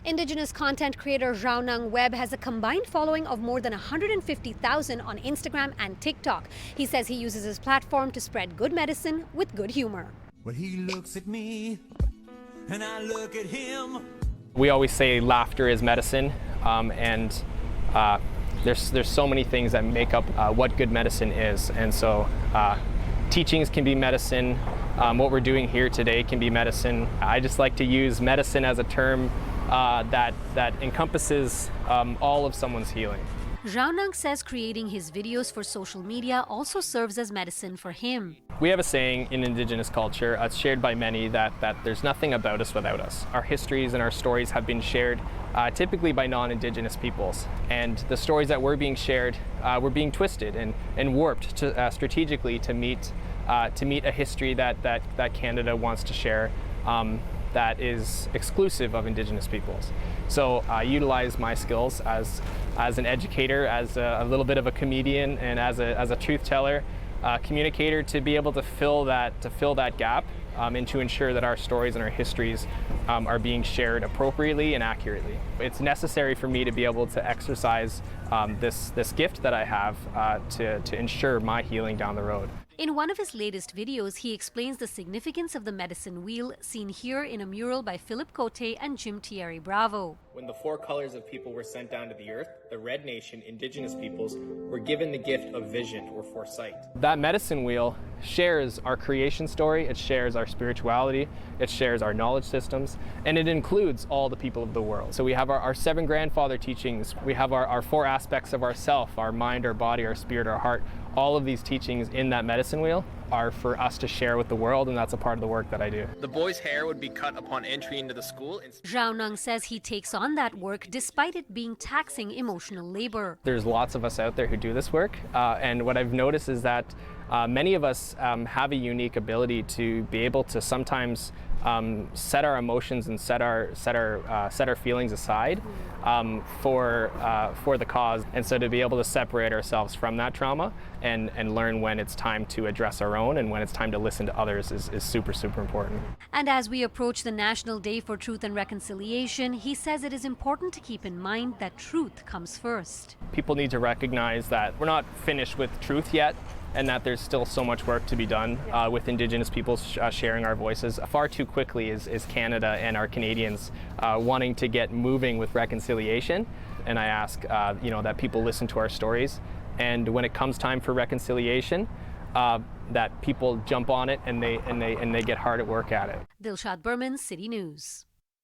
Indigenous content creator Rao Nang Webb has a combined following of more than 150,000 on Instagram and TikTok. He says he uses his platform to spread good medicine with good humor. When he looks at me and I look at him. We always say laughter is medicine, and there's so many things that make up what good medicine is. And so teachings can be medicine. What we're doing here today can be medicine. I just like to use medicine as a term that encompasses all of someone's healing. Rao Nang says creating his videos for social media also serves as medicine for him. We have a saying in Indigenous culture, shared by many, that there's nothing about us without us. Our histories and our stories have been shared typically by non-Indigenous peoples. And the stories that were being shared were being twisted and warped strategically to meet a history that Canada wants to share that is exclusive of Indigenous peoples. So I utilize my skills as an educator, as a little bit of a comedian, and as a truth teller, communicator, to be able to fill that gap and to ensure that our stories and our histories are being shared appropriately and accurately. It's necessary for me to be able to exercise this gift that I have to ensure my healing down the road. In one of his latest videos, he explains the significance of the medicine wheel, seen here in a mural by Philip Cote and Jim Thierry Bravo. When the four colors of people were sent down to the earth, the Red Nation, Indigenous peoples, were given the gift of vision or foresight. That medicine wheel shares our creation story, it shares our spirituality, it shares our knowledge systems, and it includes all the people of the world. So we have our seven grandfather teachings, we have our four aspects of ourself, our mind, our body, our spirit, our heart. All of these teachings in that medicine wheel are for us to share with the world, and that's a part of the work that I do. The boy's hair would be cut upon entry into the school. Rao Nang says he takes on that work despite it being taxing emotional labor. There's lots of us out there who do this work, and what I've noticed is that many of us have a unique ability to be able to sometimes set our emotions and set our feelings aside for the cause, and so to be able to separate ourselves from that trauma and learn when it's time to address our own and when it's time to listen to others is super important. And as we approach the National Day for Truth and Reconciliation, he says it is important to keep in mind that truth comes first. People need to recognize that we're not finished with truth yet, and that there's still so much work to be done with Indigenous peoples sharing our voices. Far too quickly is Canada and our Canadians wanting to get moving with reconciliation. And I ask that people listen to our stories, and when it comes time for reconciliation, that people jump on it and they get hard at work at it. Dilshad Burman, City News.